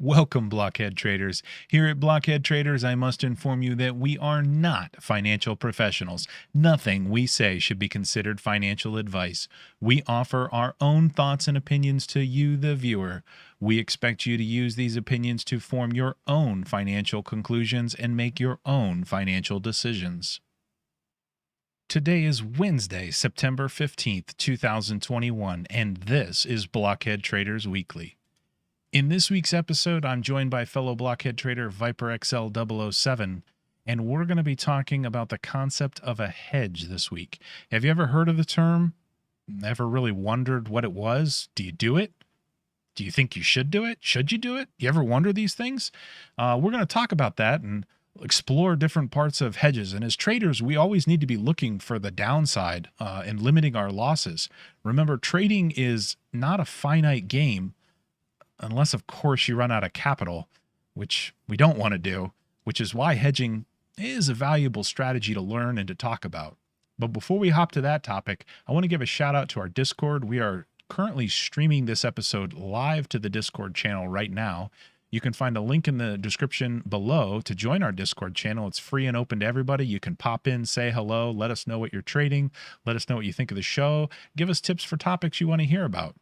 Welcome, Blockhead Traders. Here at Blockhead Traders, I must inform you that we are not financial professionals. Nothing we say should be considered financial advice. We offer our own thoughts and opinions to you, the viewer. We expect you to use these opinions to form your own financial conclusions and make your own financial decisions. Today is Wednesday, September 15th, 2021, and this is Blockhead Traders Weekly. In this week's episode, I'm joined by fellow Blockhead trader Viper XL007, and we're going to be talking about the concept of a hedge this week. Have you ever heard of the term? Ever really wondered what it was? Do you do it? Do you think you should do it? Should you do it? You ever wonder these things? We're going to talk about that and explore different parts of hedges. And as traders, we always need to be looking for the downside and limiting our losses. Remember, trading is not a finite game, unless, of course, you run out of capital, which we don't want to do, which is why hedging is a valuable strategy to learn and to talk about. But before we hop to that topic, I want to give a shout out to our Discord. We are currently streaming this episode live to the Discord channel right now. You can find a link in the description below to join our Discord channel. It's free and open to everybody. You can pop in, say hello, let us know what you're trading, let us know what you think of the show, give us tips for topics you want to hear about.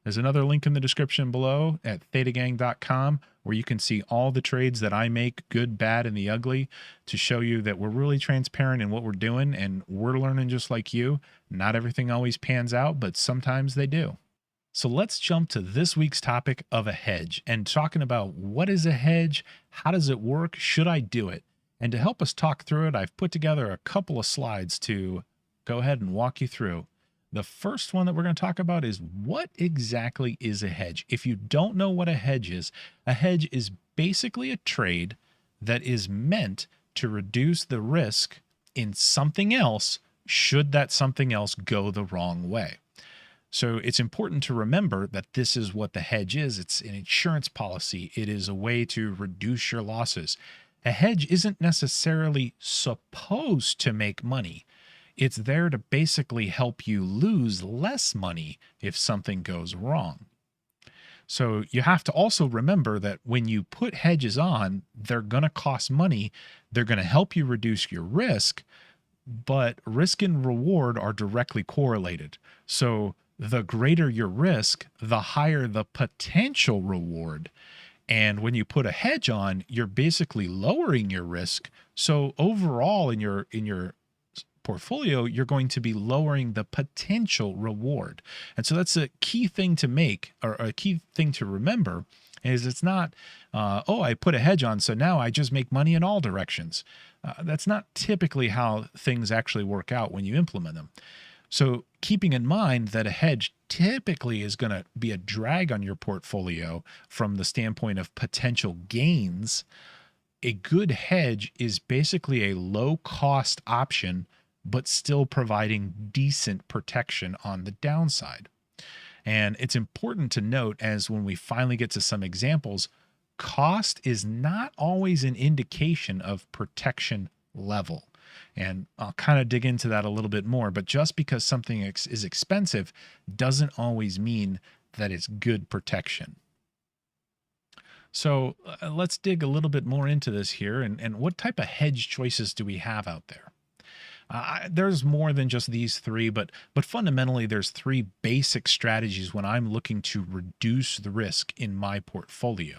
There's another link in the description below at thetagang.com where you can see all the trades that I make, good, bad, and the ugly, to show you that we're really transparent in what we're doing and we're learning just like you. Not everything always pans out, but sometimes they do. So let's jump to this week's topic of a hedge and talking about what is a hedge, how does it work, should I do it? And to help us talk through it, I've put together a couple of slides to go ahead and walk you through. The first one that we're going to talk about is what exactly is a hedge. If you don't know what a hedge is basically a trade that is meant to reduce the risk in something else should that something else go the wrong way. So it's important to remember that this is what the hedge is. It's an insurance policy. It is a way to reduce your losses. A hedge isn't necessarily supposed to make money. It's there to basically help you lose less money if something goes wrong. So you have to also remember that when you put hedges on, they're going to cost money. They're going to help you reduce your risk, but risk and reward are directly correlated. So the greater your risk, the higher the potential reward. And when you put a hedge on, you're basically lowering your risk. So overall in your portfolio, you're going to be lowering the potential reward. And so that's a key thing to make, or a key thing to remember, is it's not, I put a hedge on, so now I just make money in all directions. That's not typically how things actually work out when you implement them. So keeping in mind that a hedge typically is going to be a drag on your portfolio from the standpoint of potential gains, a good hedge is basically a low-cost option but still providing decent protection on the downside. And it's important to note, as when we finally get to some examples, cost is not always an indication of protection level. And I'll kind of dig into that a little bit more, but just because something is expensive doesn't always mean that it's good protection. So let's dig a little bit more into this here, and what type of hedge choices do we have out there? There's more than just these three, but fundamentally there's three basic strategies when I'm looking to reduce the risk in my portfolio.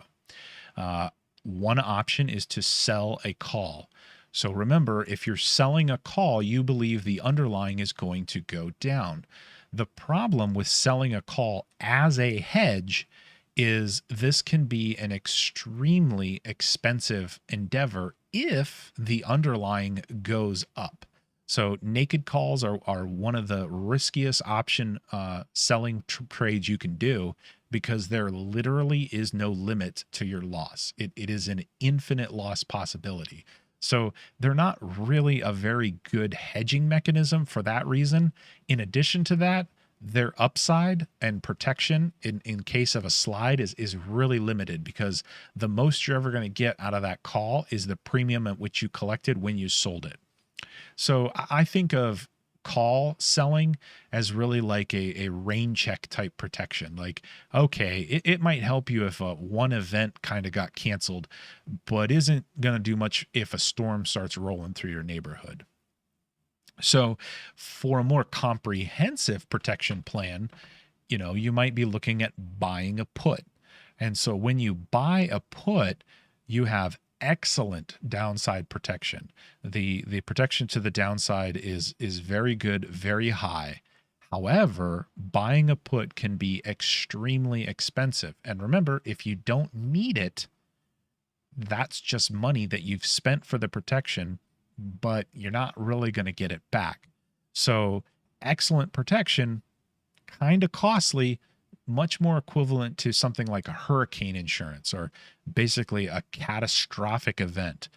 One option is to sell a call. So remember, if you're selling a call, you believe the underlying is going to go down. The problem with selling a call as a hedge is this can be an extremely expensive endeavor if the underlying goes up. So naked calls are one of the riskiest option selling trades you can do, because there literally is no limit to your loss. It is an infinite loss possibility. So they're not really a very good hedging mechanism for that reason. In addition to that, their upside and protection in case of a slide is really limited, because the most you're ever going to get out of that call is the premium at which you collected when you sold it. So I think of call selling as really like a rain check type protection. Like, okay, it might help you if one event kind of got canceled, but isn't going to do much if a storm starts rolling through your neighborhood. So for a more comprehensive protection plan, you might be looking at buying a put. And so when you buy a put, you have excellent downside protection. The protection to the downside is very good, very high. However, buying a put can be extremely expensive. And remember, if you don't need it, that's just money that you've spent for the protection, but you're not really going to get it back. So excellent protection, kind of costly, much more equivalent to something like a hurricane insurance or basically a catastrophic event.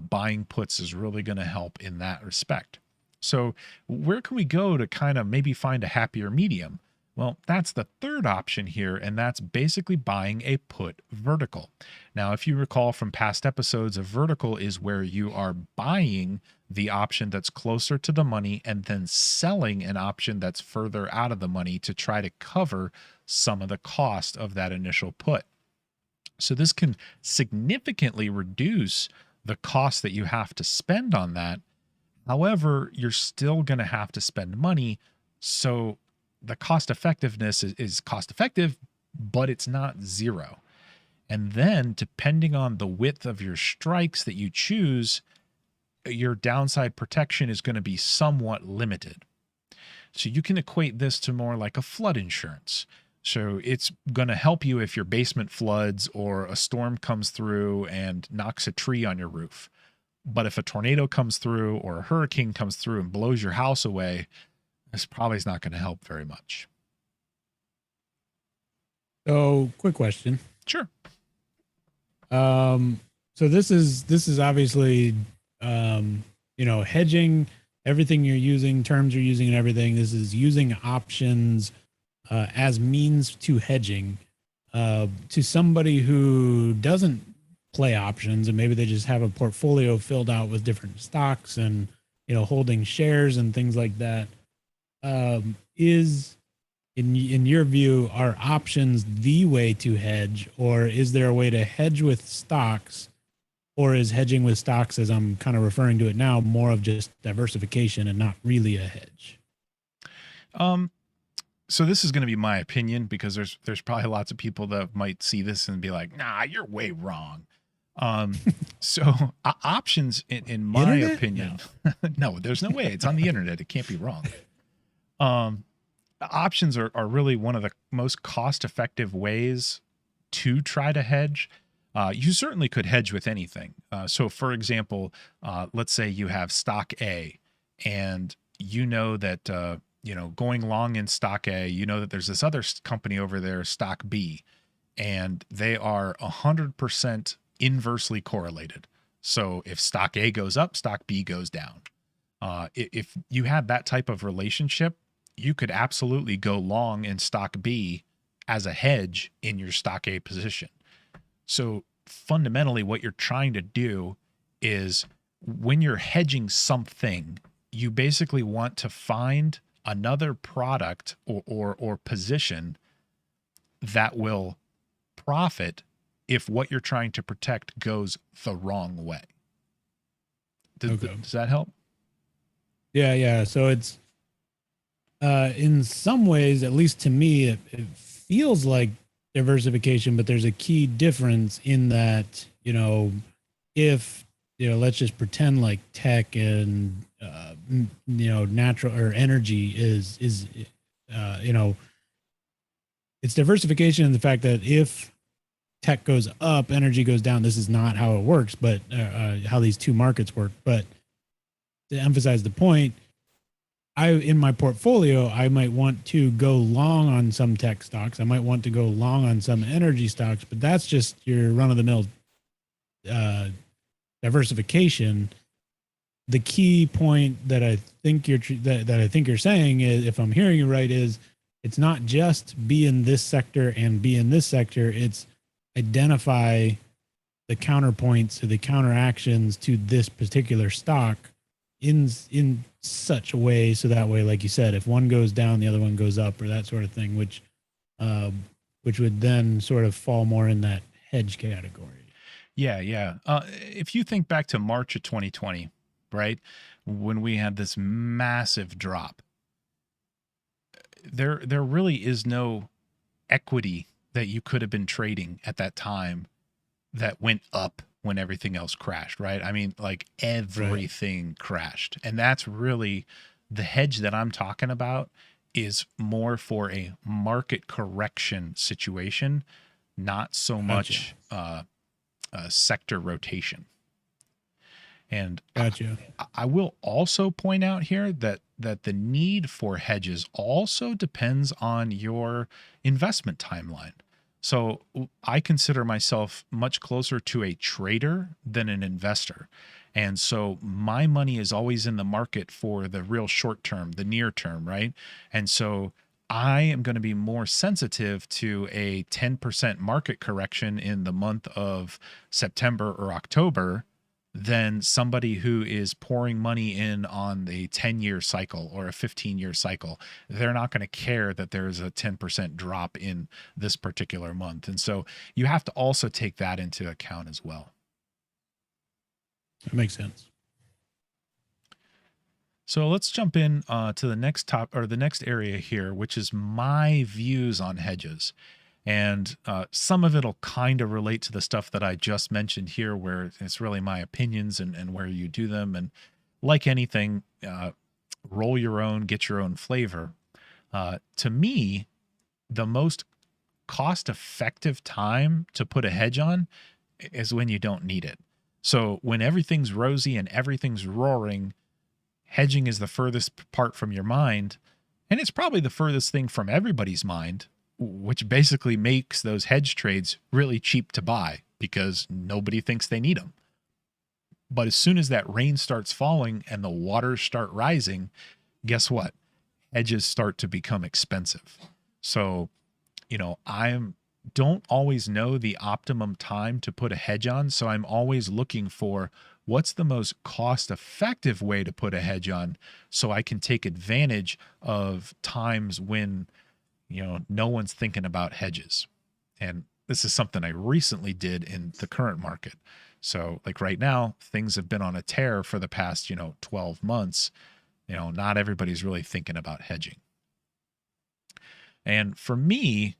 Buying puts is really going to help in that respect. So where can we go to kind of maybe find a happier medium? Well, that's the third option here, and that's basically buying a put vertical. Now, if you recall from past episodes, a vertical is where you are buying the option that's closer to the money and then selling an option that's further out of the money to try to cover some of the cost of that initial put. So this can significantly reduce the cost that you have to spend on that. However, you're still going to have to spend money. So the cost effectiveness is cost effective, but it's not zero. And then depending on the width of your strikes that you choose, your downside protection is going to be somewhat limited. So you can equate this to more like a flood insurance. So it's going to help you if your basement floods or a storm comes through and knocks a tree on your roof. But if a tornado comes through or a hurricane comes through and blows your house away, this probably is not going to help very much. So, quick question. Sure. So this is obviously, hedging, everything you're using, terms you're using, and everything. This is using options as means to hedging. To somebody who doesn't play options and maybe they just have a portfolio filled out with different stocks and holding shares and things like that. Is in your view, are options the way to hedge, or is there a way to hedge with stocks, or is hedging with stocks, as I'm kind of referring to it now, more of just diversification and not really a hedge? So this is going to be my opinion because there's probably lots of people that might see this and be like, nah, you're way wrong. So options in my opinion, no, there's no way. It's on the internet. It can't be wrong. Options are really one of the most cost-effective ways to try to hedge. You certainly could hedge with anything. So for example, let's say you have stock A and that, going long in stock A, that there's this other company over there, stock B, and they are 100% inversely correlated. So if stock A goes up, stock B goes down. If you had that type of relationship, you could absolutely go long in stock B as a hedge in your stock A position. So fundamentally, what you're trying to do is when you're hedging something, you basically want to find another product or position that will profit if what you're trying to protect goes the wrong way. Does that help? Yeah. So it's, in some ways, at least to me, it feels like diversification, but there's a key difference in that, if, let's just pretend like tech and, natural or energy is, it's diversification in the fact that if tech goes up, energy goes down. This is not how it works, but how these two markets work. But to emphasize the point, in my portfolio, I might want to go long on some tech stocks. I might want to go long on some energy stocks, but that's just your run-of-the-mill diversification. The key point that I think you're saying is, if I'm hearing you right, is it's not just be in this sector and be in this sector. It's identify the counterpoints or the counteractions to this particular stock in such a way so that way, like you said, if one goes down, the other one goes up, or that sort of thing, which would then sort of fall more in that hedge category. Yeah, yeah. If you think back to March of 2020, right, when we had this massive drop, there really is no equity that you could have been trading at that time that went up when everything else crashed, right? I mean, like Right. everything crashed. And that's really the hedge that I'm talking about is more for a market correction situation, not so Gotcha. much sector rotation. And Gotcha. I will also point out here that the need for hedges also depends on your investment timeline. So I consider myself much closer to a trader than an investor. And so my money is always in the market for the real short term, the near term, right? And so I am going to be more sensitive to a 10% market correction in the month of September or October than somebody who is pouring money in on the 10-year cycle or a 15-year cycle. They're not going to care that there's a 10% drop in this particular month. And so you have to also take that into account as well. That makes sense. So let's jump in to the next the next area here, which is my views on hedges. And some of it'll kind of relate to the stuff that I just mentioned here, where it's really my opinions and where you do them. And like anything, roll your own, get your own flavor. To me, the most cost effective time to put a hedge on is when you don't need it. So when everything's rosy and everything's roaring, hedging is the furthest part from your mind. And it's probably the furthest thing from everybody's mind, which basically makes those hedge trades really cheap to buy because nobody thinks they need them. But as soon as that rain starts falling and the waters start rising, guess what? Hedges start to become expensive. So, I don't always know the optimum time to put a hedge on. So I'm always looking for what's the most cost effective way to put a hedge on so I can take advantage of times when no one's thinking about hedges. And this is something I recently did in the current market. So like right now, things have been on a tear for the past, 12 months. Not everybody's really thinking about hedging. And for me,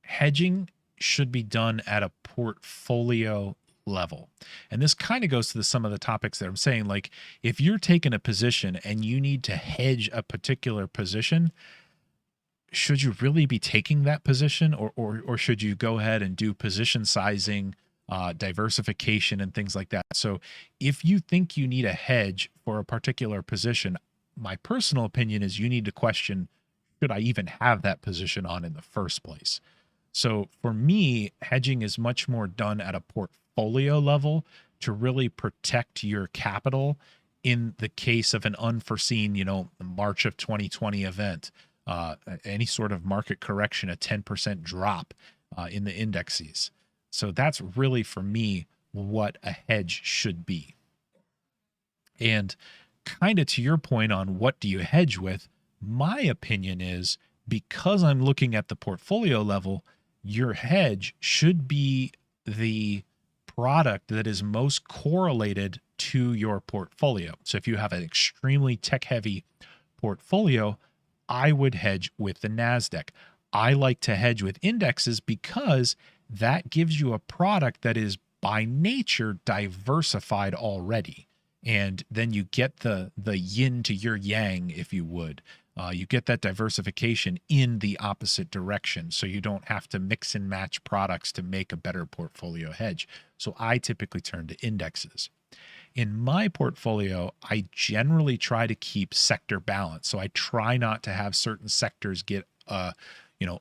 hedging should be done at a portfolio level. And this kind of goes to some of the topics that I'm saying. Like if you're taking a position and you need to hedge a particular position, should you really be taking that position or should you go ahead and do position sizing, diversification and things like that? So if you think you need a hedge for a particular position, my personal opinion is you need to question, should I even have that position on in the first place? So for me, hedging is much more done at a portfolio level to really protect your capital in the case of an unforeseen, March of 2020 event, any sort of market correction, a 10% drop in the indexes. So that's really for me what a hedge should be. And kind of to your point on what do you hedge with, my opinion is because I'm looking at the portfolio level, your hedge should be the product that is most correlated to your portfolio. So if you have an extremely tech heavy portfolio, I would hedge with the NASDAQ. I like to hedge with indexes because that gives you a product that is by nature diversified already. And then you get the yin to your yang, if you would. You get that diversification in the opposite direction. So you don't have to mix and match products to make a better portfolio hedge. So I typically turn to indexes. In my portfolio, I generally try to keep sector balance. So I try not to have certain sectors get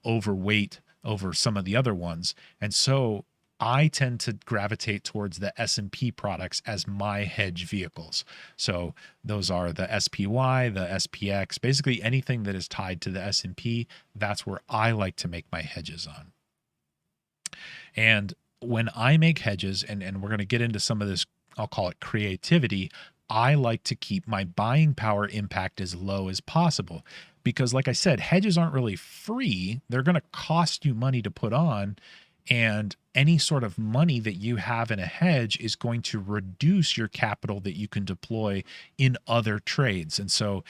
overweight over some of the other ones. And so I tend to gravitate towards the S&P products as my hedge vehicles. So those are the SPY, the SPX, basically anything that is tied to the S&P, that's where I like to make my hedges on. And when I make hedges, and we're going to get into some of this, I'll call it creativity, I like to keep my buying power impact as low as possible because, like I said, hedges aren't really free. They're going to cost you money to put on. And any sort of money that you have in a hedge is going to reduce your capital that you can deploy in other trades. And so,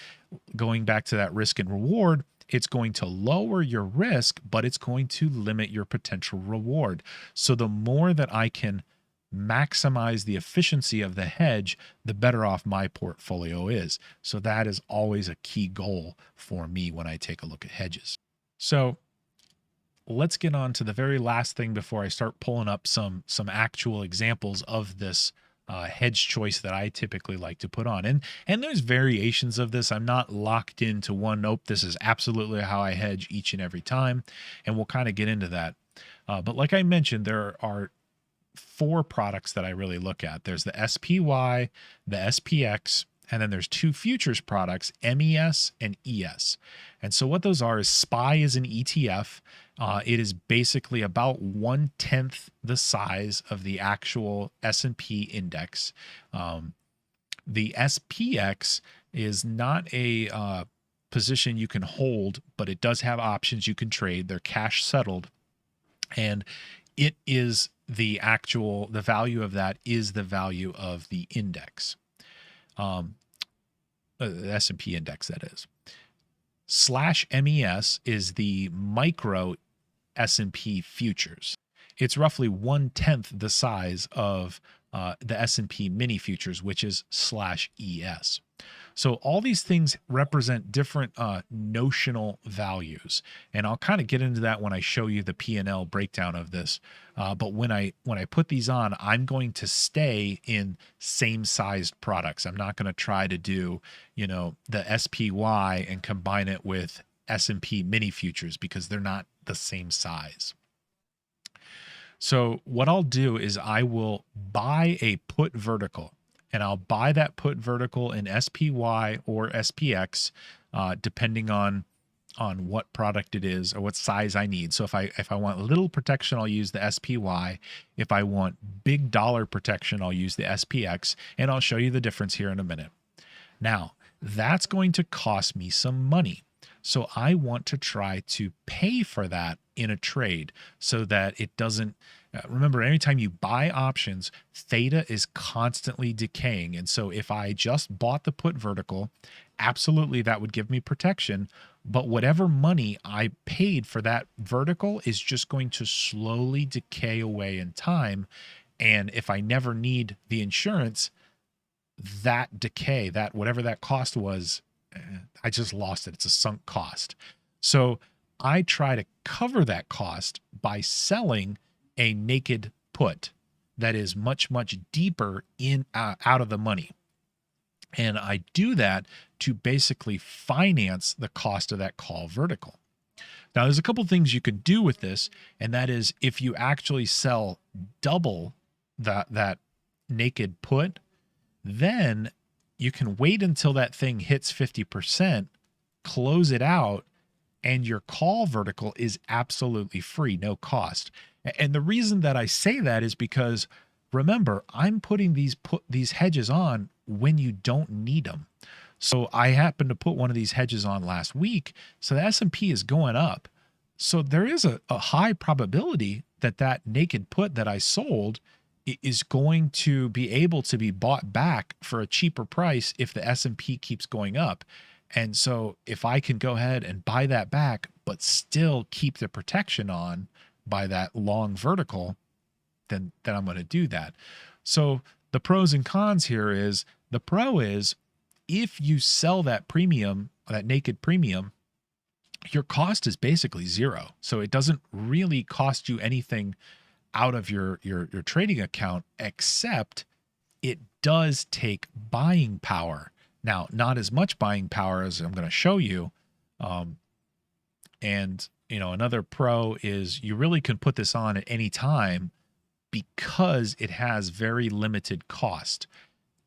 going back to that risk and reward, it's going to lower your risk, but it's going to limit your potential reward. So, the more that I can maximize the efficiency of the hedge, the better off my portfolio is. So that is always a key goal for me when I take a look at hedges. So let's get on to the very last thing before I start pulling up some actual examples of this hedge choice that I typically like to put on. And there's variations of this. I'm not locked into one. Nope, this is absolutely how I hedge each and every time. And we'll kind of get into that. But like I mentioned, there are 4 products that I really look at. There's the SPY, the SPX, and then there's 2 futures products, MES and ES. And so what those are is SPY is an ETF. It is basically about 1/10 the size of the actual S&P index. The SPX is not a position you can hold, but it does have options you can trade. They're cash settled, and it is the value of that is the value of the index, the S&P index, that is. /MES is the micro S&P futures. It's roughly 1/10 the size of the S&P mini futures, which is /ES. So all these things represent different notional values, and I'll kind of get into that when I show you the P&L breakdown of this. But when I put these on, I'm going to stay in same sized products. I'm not going to try to do, the SPY and combine it with S&P mini futures because they're not the same size. So what I'll do is I will buy a put vertical, and I'll buy that put vertical in SPY or SPX, depending on what product it is or what size I need. So if I want little protection, I'll use the SPY. If I want big dollar protection, I'll use the SPX, and I'll show you the difference here in a minute. Now, that's going to cost me some money. So I want to try to pay for that in a trade so that it doesn't, remember, anytime you buy options, theta is constantly decaying. And so if I just bought the put vertical, absolutely that would give me protection. But whatever money I paid for that vertical is just going to slowly decay away in time. And if I never need the insurance, that decay, that whatever that cost was, I just lost it. It's a sunk cost. So I try to cover that cost by selling a naked put that is much, much deeper out of the money. And I do that to basically finance the cost of that call vertical. Now, there's a couple things you could do with this, and that is if you actually sell double that naked put, then you can wait until that thing hits 50%, close it out, and your call vertical is absolutely free, no cost. And the reason that I say that is because, remember, I'm putting these hedges on when you don't need them. So I happened to put one of these hedges on last week, so the S&P is going up. So there is a high probability that naked put that I sold is going to be able to be bought back for a cheaper price if the S&P keeps going up. And so if I can go ahead and buy that back, but still keep the protection on by that long vertical, then I'm going to do that. So the pros and cons here is, the pro is if you sell that premium, that naked premium, your cost is basically zero. So it doesn't really cost you anything out of your trading account, except it does take buying power. Now, not as much buying power as I'm going to show you. And another pro is you really can put this on at any time because it has very limited cost.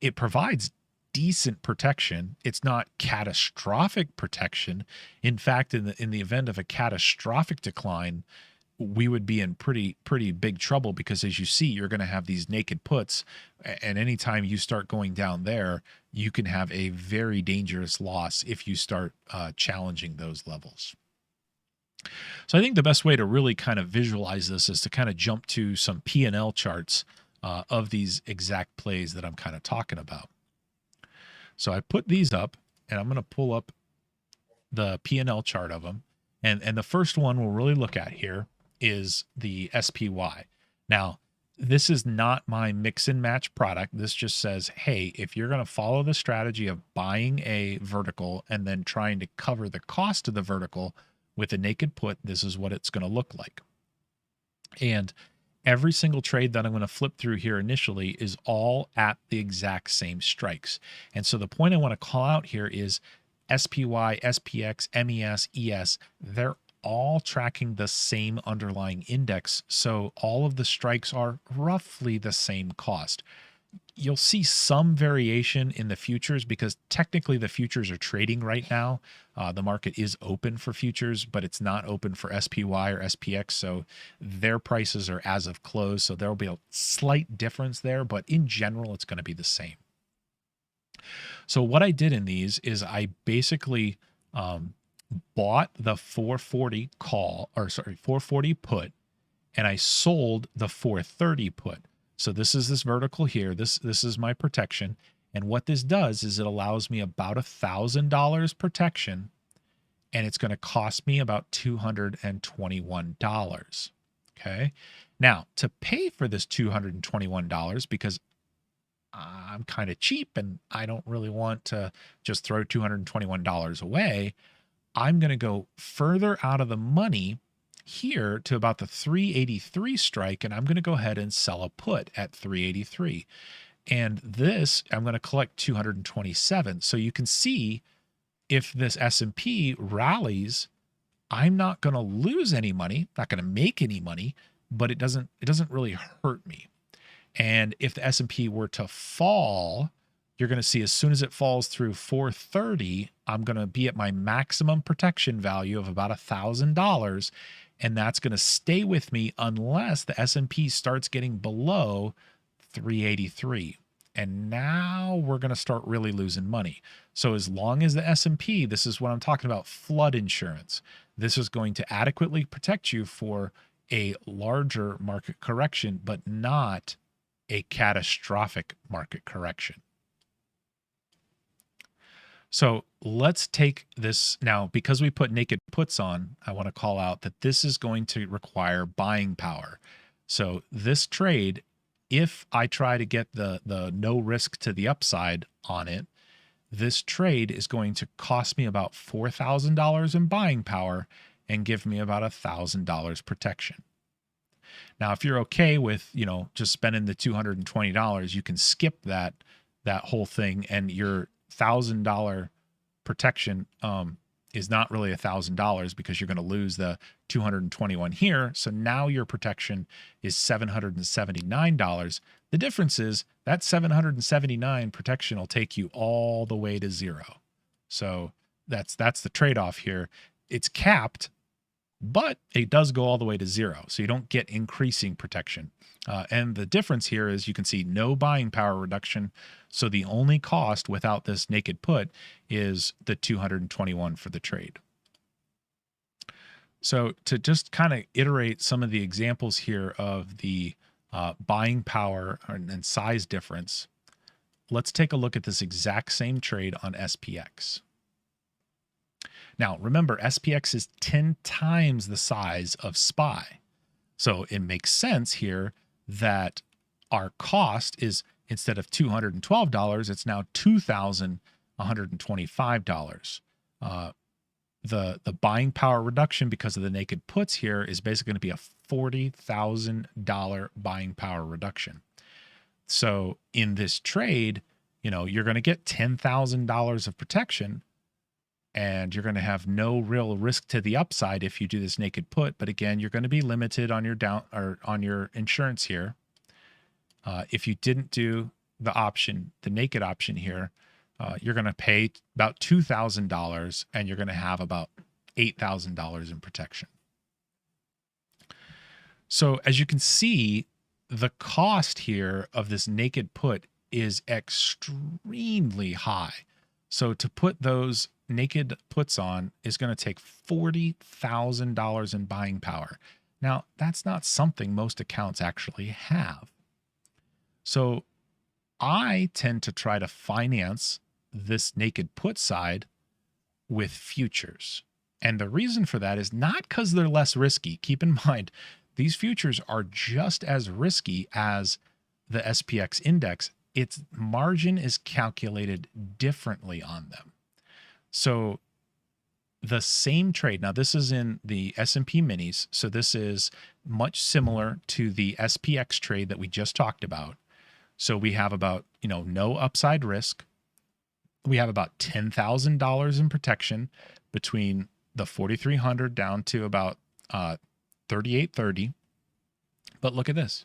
It provides decent protection. It's not catastrophic protection. In fact, in the event of a catastrophic decline, we would be in pretty big trouble, because as you see, you're going to have these naked puts, and anytime you start going down there, you can have a very dangerous loss if you start challenging those levels. So I think the best way to really kind of visualize this is to kind of jump to some P&L charts of these exact plays that I'm kind of talking about. So I put these up, and I'm going to pull up the P&L chart of them. And the first one we'll really look at here is the SPY. Now, this is not my mix and match product. This just says, hey, if you're going to follow the strategy of buying a vertical and then trying to cover the cost of the vertical with a naked put, this is what it's going to look like. And every single trade that I'm going to flip through here initially is all at the exact same strikes. And so the point I want to call out here is SPY, SPX, MES, ES, they're all tracking the same underlying index. So all of the strikes are roughly the same cost. You'll see some variation in the futures because technically the futures are trading right now. The market is open for futures, but it's not open for SPY or SPX. So their prices are as of close. So there'll be a slight difference there, but in general, it's going to be the same. So what I did in these is I basically bought the 440 call, or sorry, 440 put, and I sold the 430 put. So this is this vertical here. This is my protection. And what this does is it allows me about $1,000 protection, and it's going to cost me about $221. Okay. Now, to pay for this $221, because I'm kind of cheap and I don't really want to just throw $221 away, I'm going to go further out of the money here to about the 383 strike, and I'm going to go ahead and sell a put at 383. And this, I'm going to collect 227. So you can see if this S&P rallies, I'm not going to lose any money, not going to make any money, but it doesn't really hurt me. And if the S&P were to fall, you're going to see as soon as it falls through 430, I'm going to be at my maximum protection value of about $1,000. And that's going to stay with me unless the S&P starts getting below 383. And now we're going to start really losing money. So as long as the S&P, this is what I'm talking about, flood insurance. This is going to adequately protect you for a larger market correction, but not a catastrophic market correction. So let's take this now, because we put naked puts on, I want to call out that this is going to require buying power. So this trade, if I try to get the no risk to the upside on it, this trade is going to cost me about $4,000 in buying power and give me about $1,000 protection. Now, if you're okay with, just spending the $220, you can skip that whole thing, and your $1,000 protection is not really $1,000 because you're going to lose the 221 here. So now your protection is $779. The difference is that 779 protection will take you all the way to zero. So that's the trade-off here. It's capped, but it does go all the way to zero. So you don't get increasing protection. And the difference here is you can see no buying power reduction. So the only cost without this naked put is the 221 for the trade. So to just kind of iterate some of the examples here of the buying power and size difference, let's take a look at this exact same trade on SPX. Now, remember, SPX is 10 times the size of SPY. So it makes sense here that our cost is, instead of $212, it's now $2,125. The buying power reduction because of the naked puts here is basically going to be a $40,000 buying power reduction. So in this trade, you're going to get $10,000 of protection, and you're going to have no real risk to the upside if you do this naked put. But again, you're going to be limited on your on your insurance here. If you didn't do the option, the naked option here, you're going to pay about $2,000, and you're going to have about $8,000 in protection. So as you can see, the cost here of this naked put is extremely high. So to put those naked puts on is going to take $40,000 in buying power. Now, that's not something most accounts actually have. So I tend to try to finance this naked put side with futures. And the reason for that is not because they're less risky. Keep in mind, these futures are just as risky as the SPX index. Its margin is calculated differently on them. So the same trade, now this is in the S&P minis, so this is much similar to the SPX trade that we just talked about. So we have about, no upside risk. We have about $10,000 in protection between the 4,300 down to about 3,830. But look at this.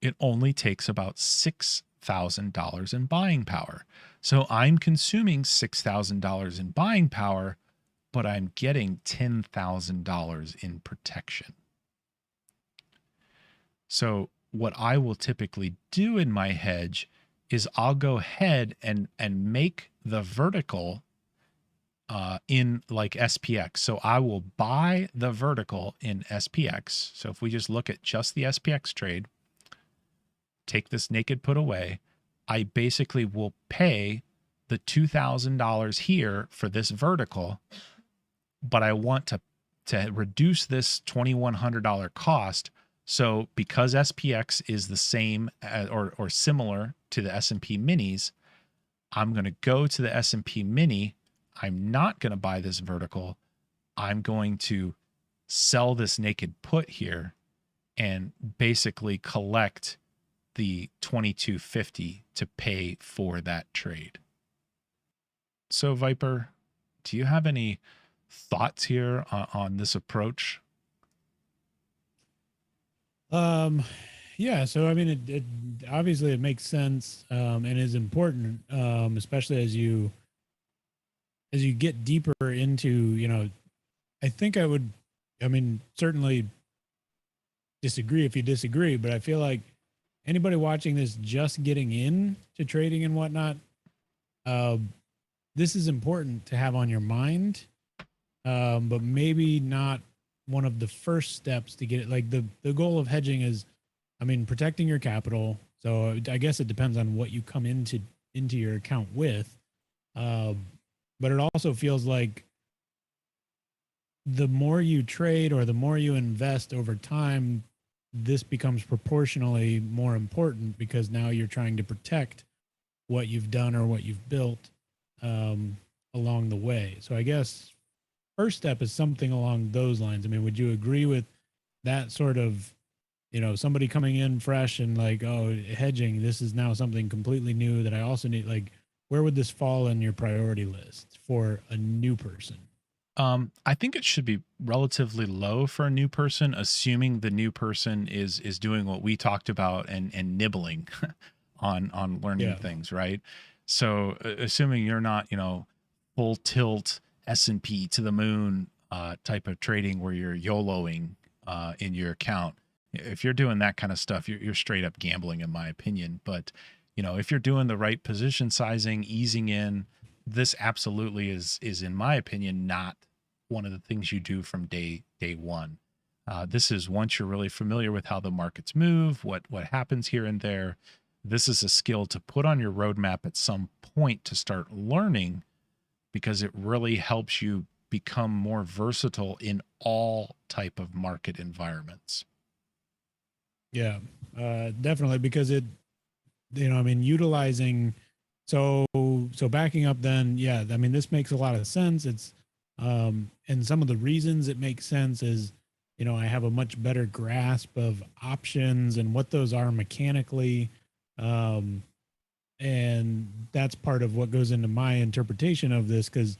It only takes about $6,000 in buying power. So I'm consuming $6,000 in buying power, but I'm getting $10,000 in protection. So what I will typically do in my hedge is I'll go ahead and make the vertical in like SPX. So I will buy the vertical in SPX. So if we just look at just the SPX trade, take this naked put away, I basically will pay the $2,000 here for this vertical, but I want to reduce this $2,100 cost. So because SPX is the same or similar to the S&P minis, I'm going to go to the S&P mini. I'm not going to buy this vertical. I'm going to sell this naked put here and basically collect the $2,250 to pay for that trade. So Viper, do you have any thoughts here on this approach? Yeah, so I mean, it obviously it makes sense, and is important, especially as you get deeper into, I think I mean, certainly disagree if you disagree, but I feel like anybody watching this just getting in to trading and whatnot, this is important to have on your mind, but maybe not one of the first steps to get it. Like the goal of hedging is, I mean, protecting your capital. So I guess it depends on what you come into your account with. But it also feels like the more you trade or the more you invest over time, this becomes proportionally more important because now you're trying to protect what you've done or what you've built along the way. So I guess first step is something along those lines. I mean, would you agree with that sort of, somebody coming in fresh and like, oh, hedging, this is now something completely new that I also need, like, where would this fall in your priority list for a new person? I think it should be relatively low for a new person, assuming the new person is doing what we talked about and nibbling on learning things, right? So assuming you're not, full tilt S&P to the moon type of trading where you're YOLOing in your account. If you're doing that kind of stuff, you're straight up gambling, in my opinion. But if you're doing the right position sizing, easing in, this absolutely is in my opinion not one of the things you do from day one. This is once you're really familiar with how the markets move, what happens here and there. This is a skill to put on your roadmap at some point to start learning, because it really helps you become more versatile in all type of market environments. Yeah, definitely, because it, I mean, utilizing, so backing up then, yeah, I mean, this makes a lot of sense. It's, and some of the reasons it makes sense is, I have a much better grasp of options and what those are mechanically. And that's part of what goes into my interpretation of this. Cause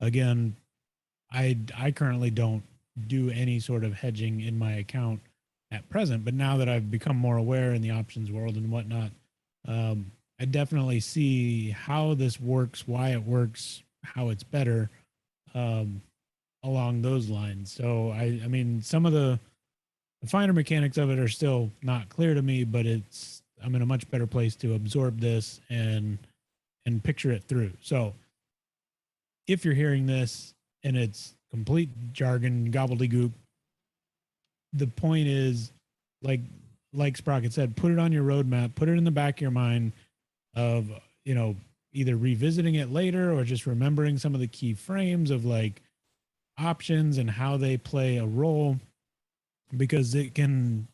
again, I currently don't do any sort of hedging in my account at present, but now that I've become more aware in the options world and whatnot, I definitely see how this works, why it works, how it's better, along those lines. So I mean, some of the finer mechanics of it are still not clear to me, but it's I'm in a much better place to absorb this and picture it through. So if you're hearing this and it's complete jargon, gobbledygook, the point is, like Sprocket said, put it on your roadmap, put it in the back of your mind of, you know, either revisiting it later or just remembering some of the key frames of like options and how they play a role, because it can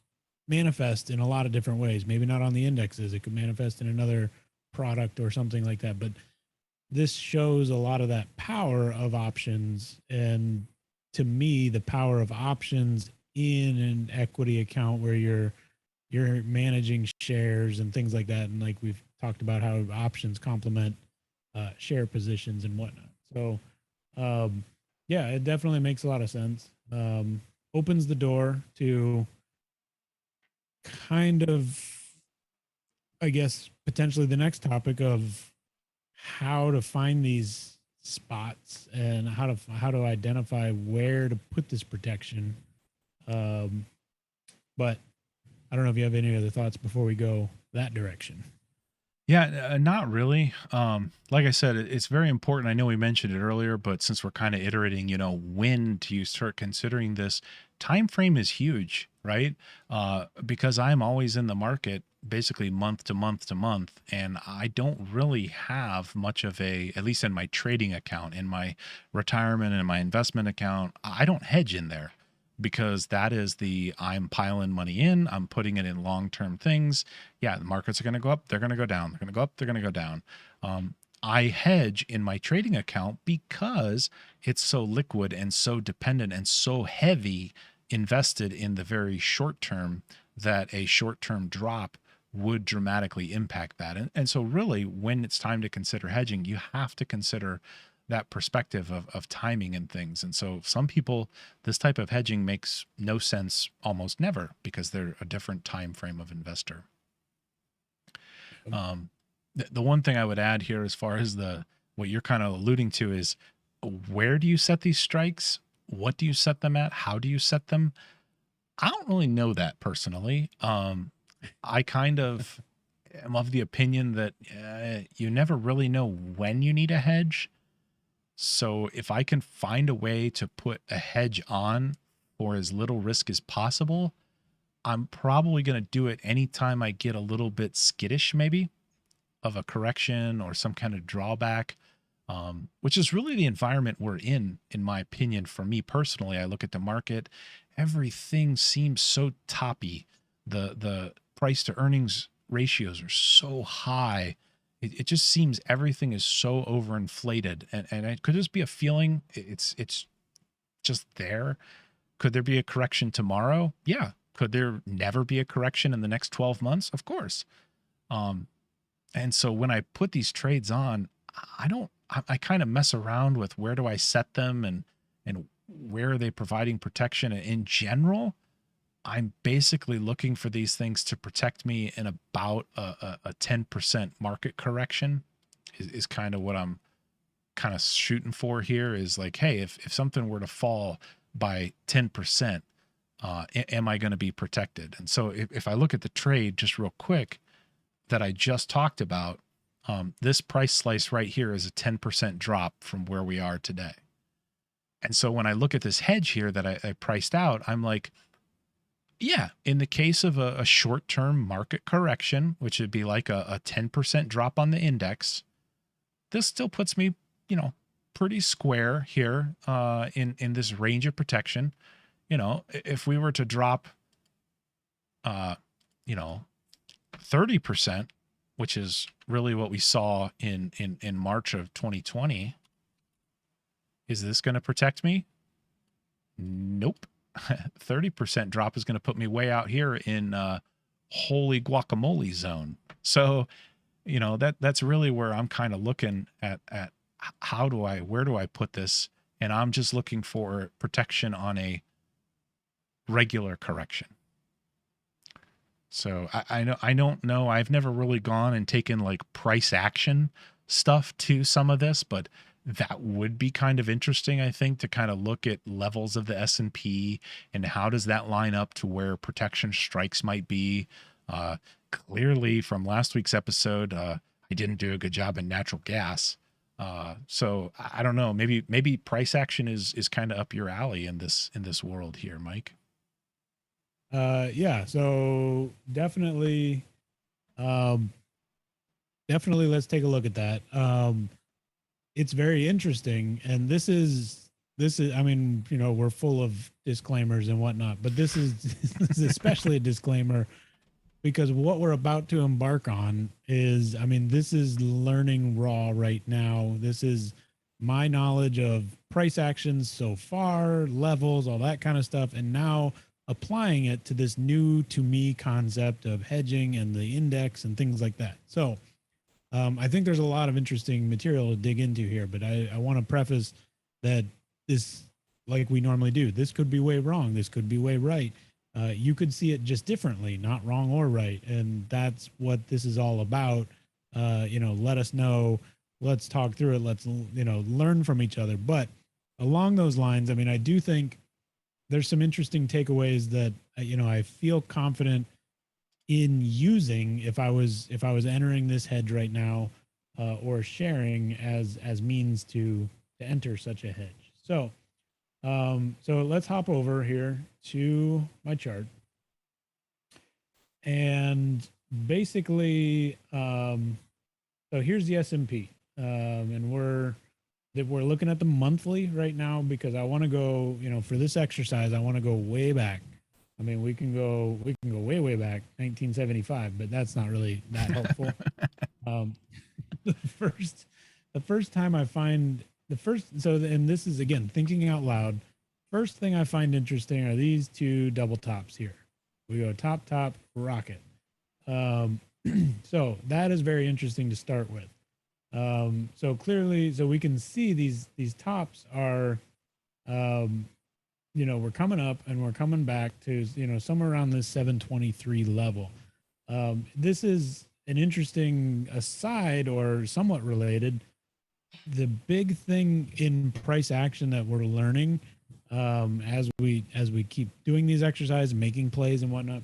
manifest in a lot of different ways. Maybe not on the indexes, it could manifest in another product or something like that. But this shows a lot of that power of options. And to me, the power of options in an equity account where you're managing shares and things like that. And like we've talked about how options complement share positions and whatnot. So yeah, it definitely makes a lot of sense. Opens the door to kind of, I guess, potentially the next topic of how to find these spots and how to identify where to put this protection. But I don't know if you have any other thoughts before we go that direction. Yeah, not really. Like I said, it's very important. I know we mentioned it earlier, but since we're kind of iterating, when do you start considering this? Time frame is huge, right? Because I'm always in the market, basically month to month to month, and I don't really have much of at least in my trading account, in my retirement and my investment account, I don't hedge in there because that is I'm piling money in, I'm putting it in long-term things. Yeah, the markets are going to go up, they're going to go down. They're going to go up, they're going to go down. I hedge in my trading account because it's so liquid and so dependent and so heavy invested in the very short term that a short-term drop would dramatically impact that. And so really when it's time to consider hedging, you have to consider that perspective of timing and things. And so some people, this type of hedging makes no sense almost never because they're a different time frame of investor. The one thing I would add here as far as what you're kind of alluding to is, where do you set these strikes? What do you set them at? How do you set them? I don't really know that personally. I kind of am of the opinion that you never really know when you need a hedge. So if I can find a way to put a hedge on for as little risk as possible, I'm probably going to do it anytime I get a little bit skittish, maybe, of a correction or some kind of drawback, which is really the environment we're in my opinion. For me personally, I look at the market, everything seems so toppy. The price to earnings ratios are so high. It just seems everything is so overinflated, and it could just be a feeling. It's just there. Could there be a correction tomorrow? Yeah. Could there never be a correction in the next 12 months? Of course. And so when I put these trades on, I kind of mess around with where do I set them and where are they providing protection. In general, I'm basically looking for these things to protect me in about a 10% market correction is kind of what I'm kind of shooting for here. Is like, hey, if something were to fall by 10%, am I going to be protected? And so if I look at the trade just real quick that I just talked about, this price slice right here is a 10% drop from where we are today. And so when I look at this hedge here that I priced out, I'm like, yeah, in the case of a short-term market correction, which would be like a 10% drop on the index, this still puts me, pretty square here in this range of protection. If we were to drop, 30%, which is really what we saw in March of 2020, is this going to protect me? Nope. 30% drop is going to put me way out here in holy guacamole zone. So, that's really where I'm kind of looking at where do I put this? And I'm just looking for protection on a regular correction. So I don't know. I've never really gone and taken like price action stuff to some of this, but that would be kind of interesting, I think, to kind of look at levels of the S&P and how does that line up to where protection strikes might be. Clearly, from last week's episode, I didn't do a good job in natural gas. So I don't know. Maybe price action is kind of up your alley in this world here, Mike. Yeah. So um, definitely let's take a look at that. It's very interesting, and this is. I mean, we're full of disclaimers and whatnot, but this is this is especially a disclaimer because what we're about to embark on is, I mean, this is learning raw right now. This is my knowledge of price actions so far, levels, all that kind of stuff, and now applying it to this new to me concept of hedging and the index and things like that. So I think there's a lot of interesting material to dig into here, but I want to preface that this, like we normally do, this could be way wrong. This could be way right. You could see it just differently, not wrong or right. And that's what this is all about. Let us know. Let's talk through it. Let's, learn from each other. But along those lines, I mean, I do think there's some interesting takeaways that, I feel confident in using if I was entering this hedge right now, or sharing as means to enter such a hedge. So let's hop over here to my chart, and basically, so here's the S&P, and we're looking at the monthly right now because I want to go, for this exercise, I want to go way back. I mean, we can go way back, 1975, but that's not really that helpful. the first time I find the first, so, and this is again thinking out loud. First thing I find interesting are these two double tops here. We go top, rocket. Um, so that is very interesting to start with. So clearly, so we can see these tops are, we're coming up and we're coming back to, somewhere around this 723 level. This is an interesting aside or somewhat related. The big thing in price action that we're learning, as we keep doing these exercises, making plays and whatnot,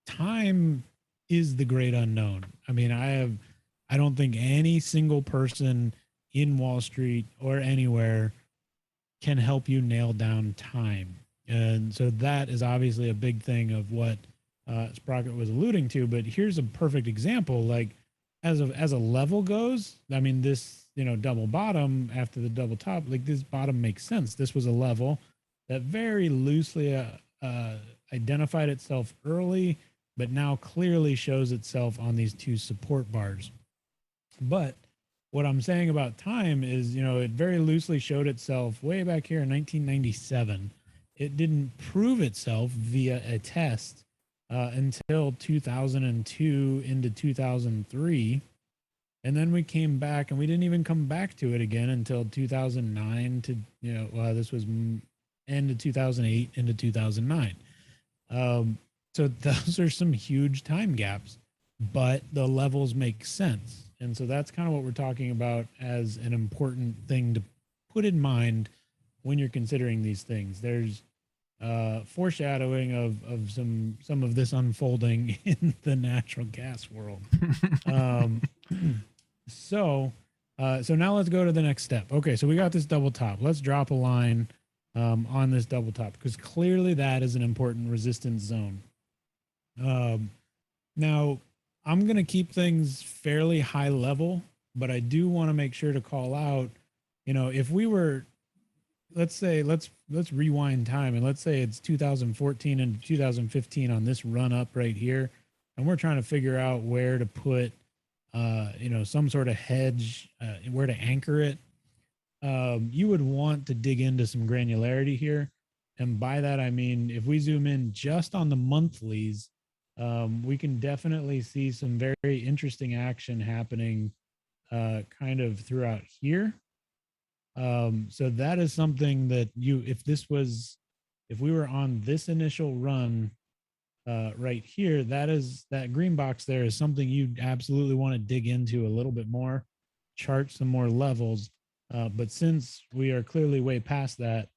time is the great unknown. I mean, I don't think any single person in Wall Street or anywhere can help you nail down time. And so that is obviously a big thing of what Sprocket was alluding to. But here's a perfect example. Like as a level goes, I mean, this, double bottom after the double top, like this bottom makes sense. This was a level that very loosely identified itself early, but now clearly shows itself on these two support bars. But what I'm saying about time is, it very loosely showed itself way back here in 1997. It didn't prove itself via a test until 2002 into 2003. And then we came back and we didn't even come back to it again until 2009 to, this was end of 2008 into 2009. So those are some huge time gaps, but the levels make sense. And so that's kind of what we're talking about as an important thing to put in mind when you're considering these things. There's foreshadowing of some of this unfolding in the natural gas world. So now let's go to the next step. Okay, so we got this double top. Let's drop a line on this double top because clearly that is an important resistance zone. Now I'm going to keep things fairly high level, but I do want to make sure to call out, if we were, let's say, let's rewind time and let's say it's 2014 and 2015 on this run up right here, and we're trying to figure out where to put, some sort of hedge, where to anchor it. You would want to dig into some granularity here. And by that, I mean, if we zoom in just on the monthlies, we can definitely see some very interesting action happening kind of throughout here. So that is something that if we were on this initial run right here, that green box there is something you absolutely want to dig into a little bit more, chart some more levels. But since we are clearly way past that,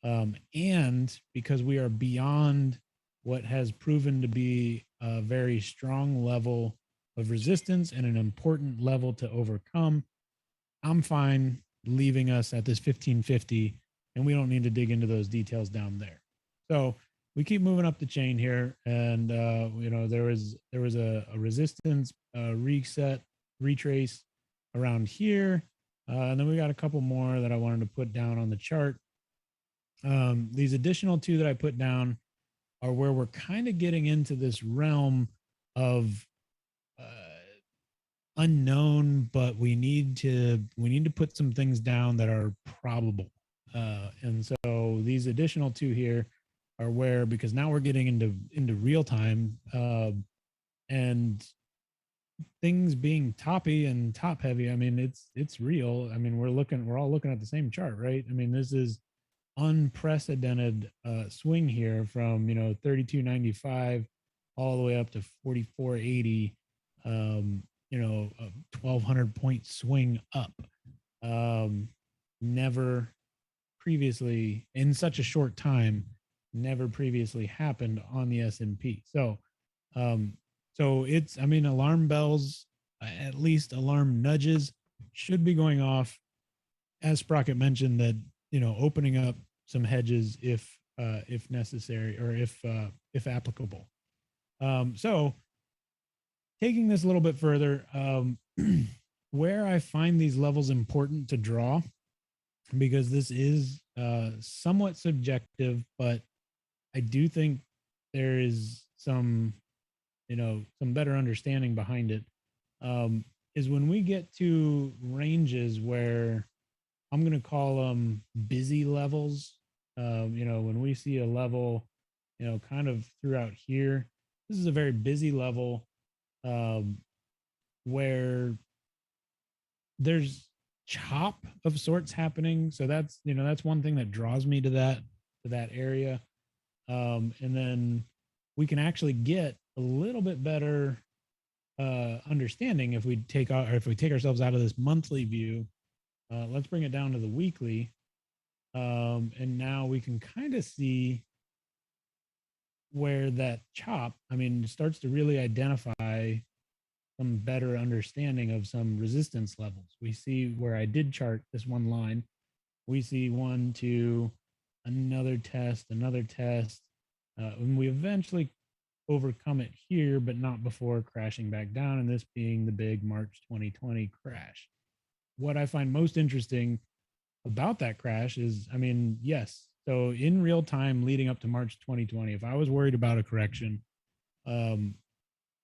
and because we are beyond what has proven to be a very strong level of resistance and an important level to overcome. I'm fine leaving us at this 1550, and we don't need to dig into those details down there. So we keep moving up the chain here, and there was a resistance reset retrace around here, and then we got a couple more that I wanted to put down on the chart. These additional two that I put down are where we're kind of getting into this realm of unknown, but we need to put some things down that are probable. And so these additional two here are where, because now we're getting into real time, and things being toppy and top heavy. I mean, it's real. I mean, we're all looking at the same chart, right? I mean, this is unprecedented swing here from 32.95 all the way up to 44.80. A 1,200 point swing up. Never previously, in such a short time, never previously happened on the S&P. So it's, I mean, alarm bells, at least alarm nudges should be going off, as Sprocket mentioned, that opening up some hedges if necessary, or if applicable. So taking this a little bit further, where I find these levels important to draw, because this is somewhat subjective, but I do think there is some better understanding behind it, is when we get to ranges where I'm going to call them busy levels. When we see a level, kind of throughout here, this is a very busy level, where there's chop of sorts happening. So that's one thing that draws me to that area. And then we can actually get a little bit better understanding if we take ourselves out of this monthly view. Let's bring it down to the weekly. And now we can kind of see where that chop, starts to really identify some better understanding of some resistance levels. We see where I did chart this one line. We see 1, 2, another test, and we eventually overcome it here, but not before crashing back down, and this being the big March 2020 crash. What I find most interesting about that crash is, yes, so in real time leading up to March 2020, if I was worried about a correction,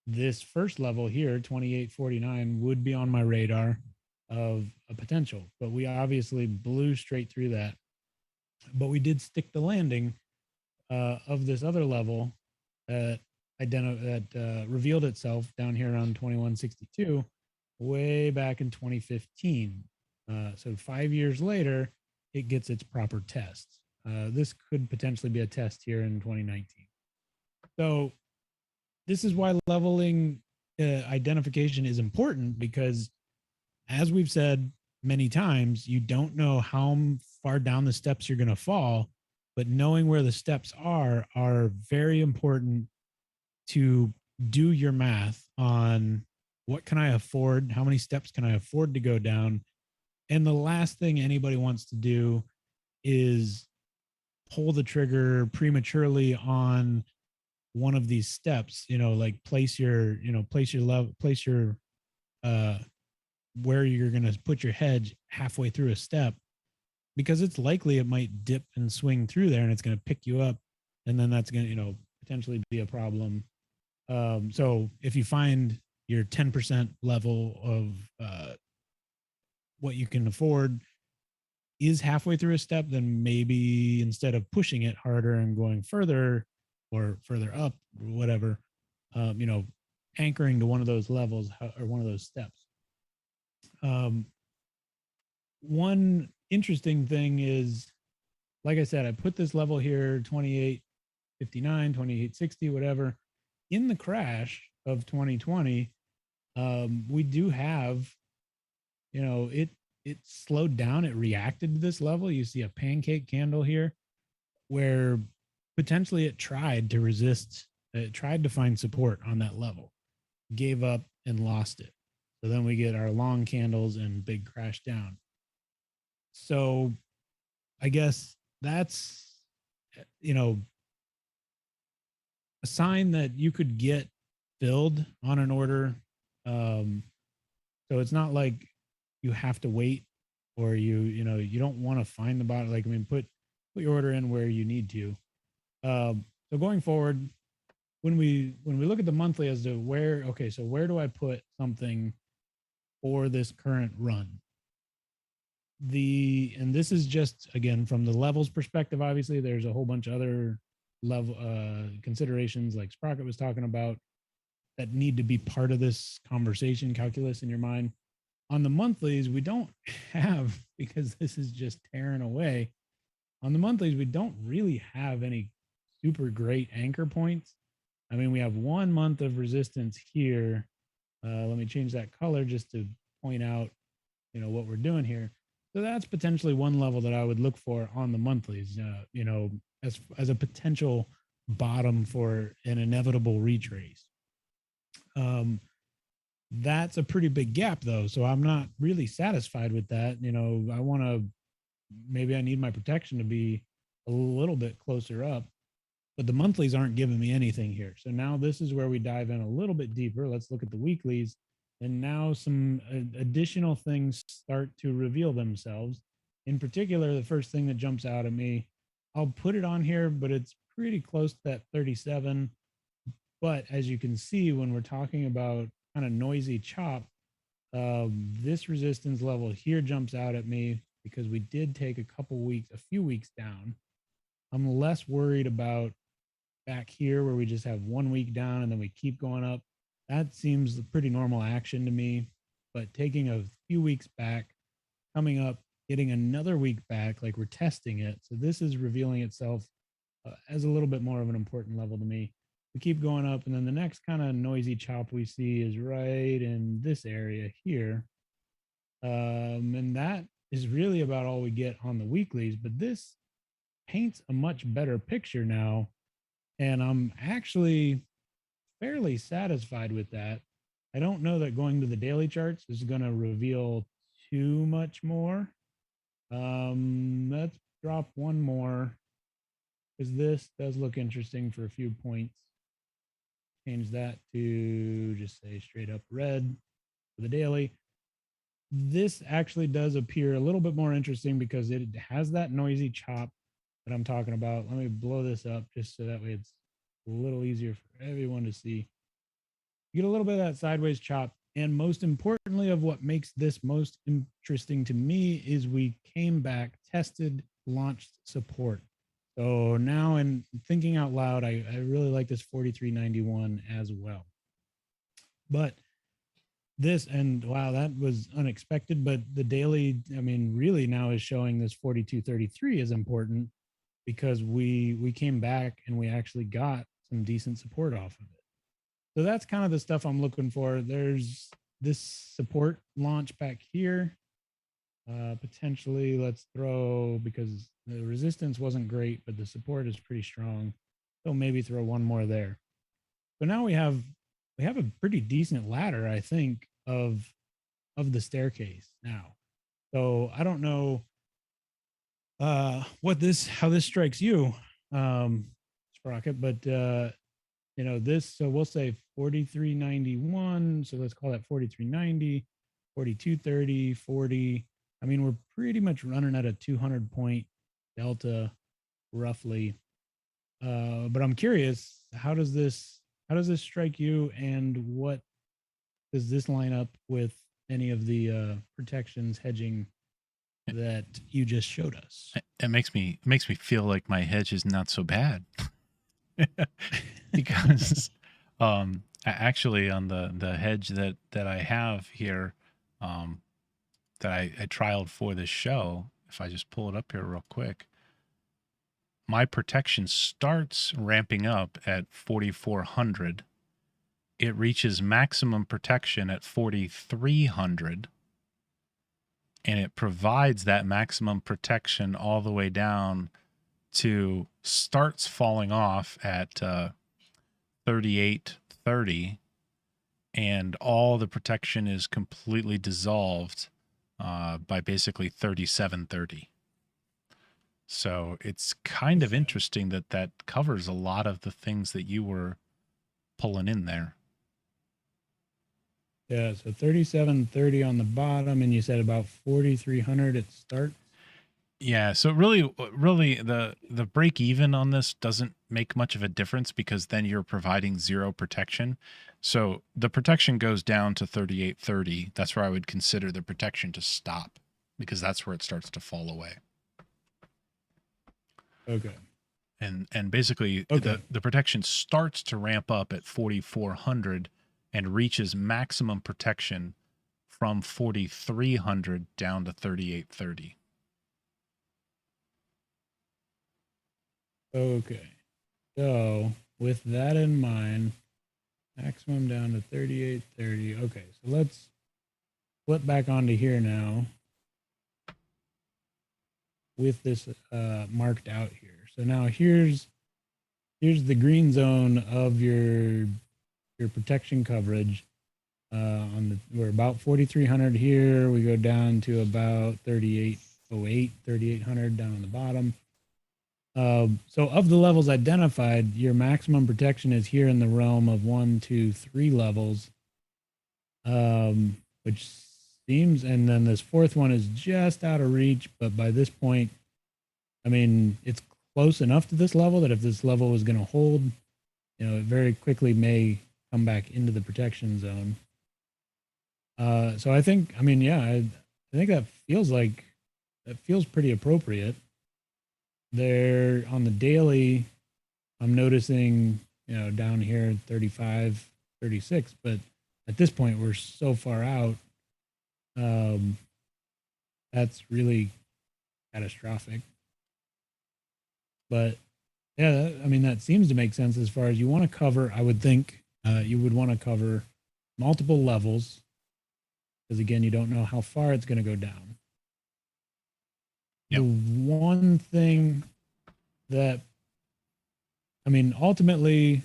this first level here, 28.49, would be on my radar of a potential, but we obviously blew straight through that. But we did stick the landing of this other level that revealed itself down here around 21.62 way back in 2015. So 5 years later, it gets its proper test. This could potentially be a test here in 2019. So this is why leveling identification is important, because as we've said many times, you don't know how far down the steps you're going to fall, but knowing where the steps are very important to do your math on what can I afford, how many steps can I afford to go down. And the last thing anybody wants to do is pull the trigger prematurely on one of these steps, like place your where you're going to put your hedge halfway through a step, because it's likely it might dip and swing through there and it's going to pick you up. And then that's going to, potentially be a problem. So if you find your 10% level of what you can afford is halfway through a step, then maybe instead of pushing it harder and going further or further up or whatever, anchoring to one of those levels or one of those steps. One interesting thing is, like I said, I put this level here, 28.59, 28.60, whatever. In the crash of 2020, we do have, it slowed down. It reacted to this level. You see a pancake candle here where potentially it tried to resist, it tried to find support on that level, gave up and lost it. So then we get our long candles and big crash down. So I guess that's, you know, a sign that you could get filled on an order. Um, so it's not like you have to wait, or you don't want to find the bottom. Like, I mean, put your order in where you need to. So going forward, when we look at the monthly as to where, okay, so where do I put something for this current run? And this is just again from the levels perspective. Obviously, there's a whole bunch of other level considerations like Sprocket was talking about that need to be part of this conversation calculus in your mind. On the monthlies, we don't have, because this is just tearing away. On the monthlies, we don't really have any super great anchor points. I mean, we have 1 month of resistance here. Let me change that color just to point out, what we're doing here. So that's potentially one level that I would look for on the monthlies, as a potential bottom for an inevitable retrace. That's a pretty big gap though. So I'm not really satisfied with that. I want to, maybe I need my protection to be a little bit closer up, but the monthlies aren't giving me anything here. So now this is where we dive in a little bit deeper. Let's look at the weeklies. And now some additional things start to reveal themselves. In particular, the first thing that jumps out at me, I'll put it on here, but it's pretty close to that 37. But as you can see, when we're talking about kind of noisy chop, this resistance level here jumps out at me because we did take a few weeks down. I'm less worried about back here where we just have 1 week down and then we keep going up. That seems a pretty normal action to me. But taking a few weeks back, coming up, getting another week back, like we're testing it. So this is revealing itself as a little bit more of an important level to me. We keep going up, and then the next kind of noisy chop we see is right in this area here. And that is really about all we get on the weeklies, but this paints a much better picture now. And I'm actually fairly satisfied with that. I don't know that going to the daily charts is going to reveal too much more. Let's drop one more because this does look interesting for a few points. Change that to just say straight up red for the daily. This actually does appear a little bit more interesting because it has that noisy chop that I'm talking about. Let me blow this up just so that way it's a little easier for everyone to see. You get a little bit of that sideways chop. And most importantly, of what makes this most interesting to me is we came back, tested, launched support. So now, in thinking out loud, I really like this 43.91 as well. But this, and wow, that was unexpected. But the daily, I mean, really now is showing this 42.33 is important because we came back and we actually got some decent support off of it. So that's kind of the stuff I'm looking for. There's this support launch back here. Potentially, let's throw, because the resistance wasn't great, but the support is pretty strong. So maybe throw one more there. So now we have a pretty decent ladder, I think, of the staircase now. So I don't know how this strikes you, Sprocket, but this, so we'll say 43.91. So let's call that 43.90, 42.30, 40. I mean, we're pretty much running at a 200 point delta roughly. But I'm curious, how does this strike you, and what does this line up with any of the protections hedging that you just showed us? It makes me feel like my hedge is not so bad. Because actually on the hedge that I have here, that I trialed for this show, if I just pull it up here real quick, my protection starts ramping up at 4,400. It reaches maximum protection at 4,300, and it provides that maximum protection all the way down to starts falling off at 38.30, and all the protection is completely dissolved by basically 37.30. So it's kind of interesting that that covers a lot of the things that you were pulling in there. Yeah, so 37.30 on the bottom, and you said about 4,300 at start. Yeah, so really the break even on this doesn't make much of a difference because then you're providing zero protection. So the protection goes down to 38.30. That's where I would consider the protection to stop, because that's where it starts to fall away. Okay. And basically Okay. the protection starts to ramp up at 4,400 and reaches maximum protection from 4,300 down to 38.30. Okay. So with that in mind, maximum down to 38.30. Okay, so let's flip back onto here now with this marked out here. So now here's the green zone of your protection coverage. We're about 4,300 here. We go down to about 3808, 3,800 down on the bottom. So of the levels identified, your maximum protection is here in the realm of 1, 2, 3 levels, which seems, and then this fourth one is just out of reach. But by this point, I mean, it's close enough to this level that if this level was going to hold, it very quickly may come back into the protection zone. So I think, I mean, yeah, I think that feels pretty appropriate. There on the daily, I'm noticing, down here 35, 36, but at this point we're so far out. That's really catastrophic. But yeah, I mean, that seems to make sense as far as you want to cover. I would think you would want to cover multiple levels, because again, you don't know how far it's going to go down. Yep. The one thing that, I mean, ultimately,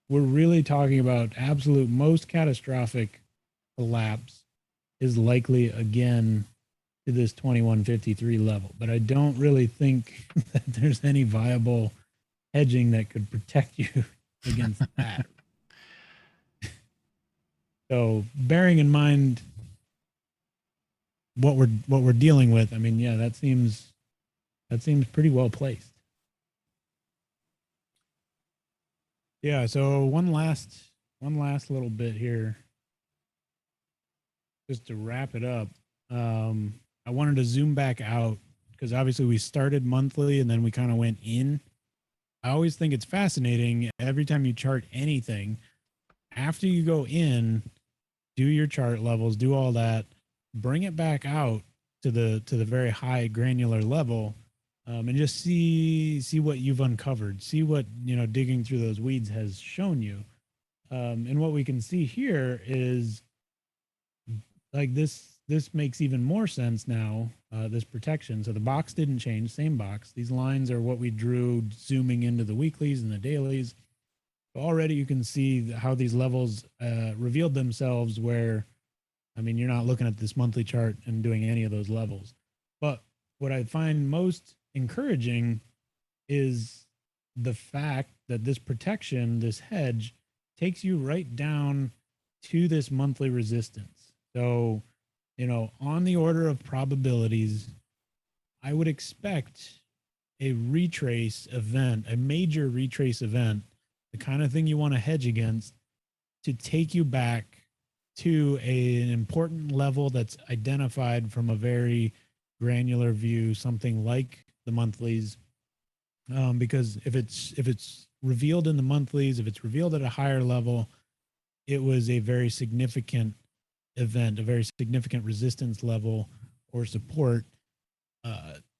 we're really talking about absolute most catastrophic collapse is likely again to this 2153 level. But I don't really think that there's any viable hedging that could protect you against that. So bearing in mind what we're dealing with, I mean, yeah, that seems pretty well placed. Yeah, so one last little bit here, just to wrap it up. I wanted to zoom back out because obviously we started monthly and then we kind of went in. I always think it's fascinating every time you chart anything, after you go in, do your chart levels, do all that, bring it back out to the very high granular level, and just see what you've uncovered, see what digging through those weeds has shown you. And what we can see here is like this makes even more sense now, this protection. So the box didn't change, same box. These lines are what we drew zooming into the weeklies and the dailies. Already you can see how these levels revealed themselves, where, I mean, you're not looking at this monthly chart and doing any of those levels. But what I find most encouraging is the fact that this protection, this hedge, takes you right down to this monthly resistance. So, on the order of probabilities, I would expect a retrace event, a major retrace event, the kind of thing you want to hedge against, to take you back to an important level that's identified from a very granular view, something like the monthlies. Because if it's revealed in the monthlies, if it's revealed at a higher level, it was a very significant event, a very significant resistance level or support,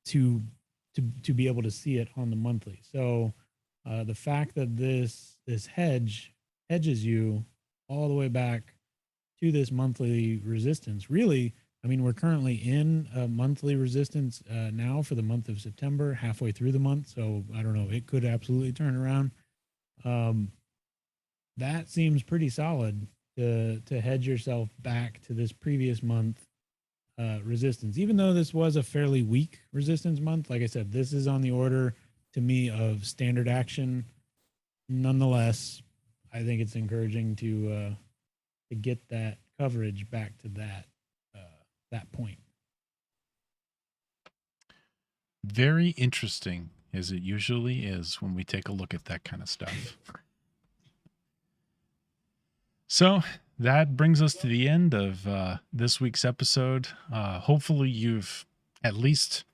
to be able to see it on the monthly. So the fact that this hedge hedges you all the way back to this monthly resistance really I mean, we're currently in a monthly resistance now for the month of September, halfway through the month. So I don't know. It could absolutely turn around. Um, that seems pretty solid to hedge yourself back to this previous month resistance. Even though this was a fairly weak resistance month, like I said, this is on the order to me of standard action. Nonetheless, I think it's encouraging to get that coverage back to that point. Very interesting, as it usually is when we take a look at that kind of stuff. So that brings us to the end of this week's episode. Hopefully, you've at least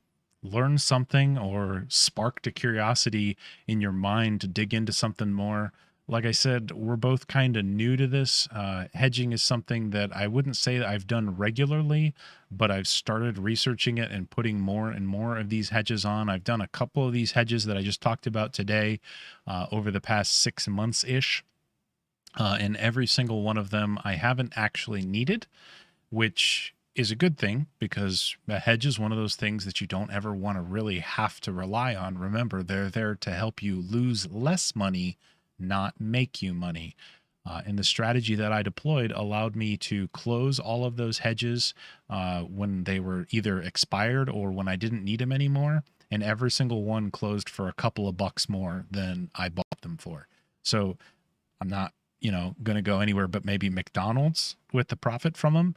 learned something or sparked a curiosity in your mind to dig into something more. Like I said, we're both kind of new to this. Hedging is something that I wouldn't say that I've done regularly, but I've started researching it and putting more and more of these hedges on. I've done a couple of these hedges that I just talked about today over the past 6 months ish. And every single one of them I haven't actually needed, which is a good thing because a hedge is one of those things that you don't ever want to really have to rely on. Remember, they're there to help you lose less money, not make you money. And the strategy that I deployed allowed me to close all of those hedges when they were either expired or when I didn't need them anymore. And every single one closed for a couple of bucks more than I bought them for. So I'm not, going to go anywhere but maybe McDonald's with the profit from them.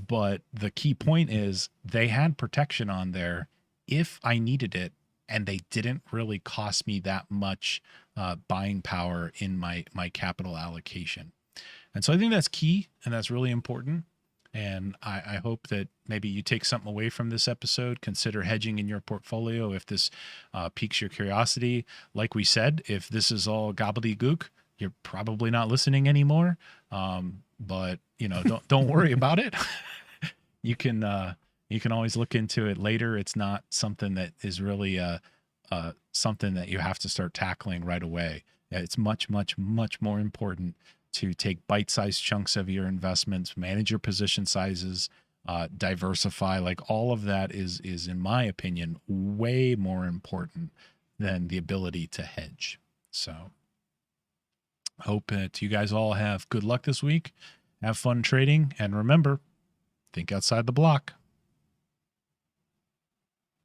But the key point is they had protection on there if I needed it, and they didn't really cost me that much buying power in my capital allocation. And so I think that's key and that's really important. And I hope that maybe you take something away from this episode. Consider hedging in your portfolio if this piques your curiosity. Like we said, if this is all gobbledygook, you're probably not listening anymore. But don't worry about it. You can always look into it later. It's not something that is really something that you have to start tackling right away. It's much, much, much more important to take bite-sized chunks of your investments, manage your position sizes, diversify. Like all of that is in my opinion way more important than the ability to hedge. So hope that you guys all have good luck this week. Have fun trading, and remember, think outside the block.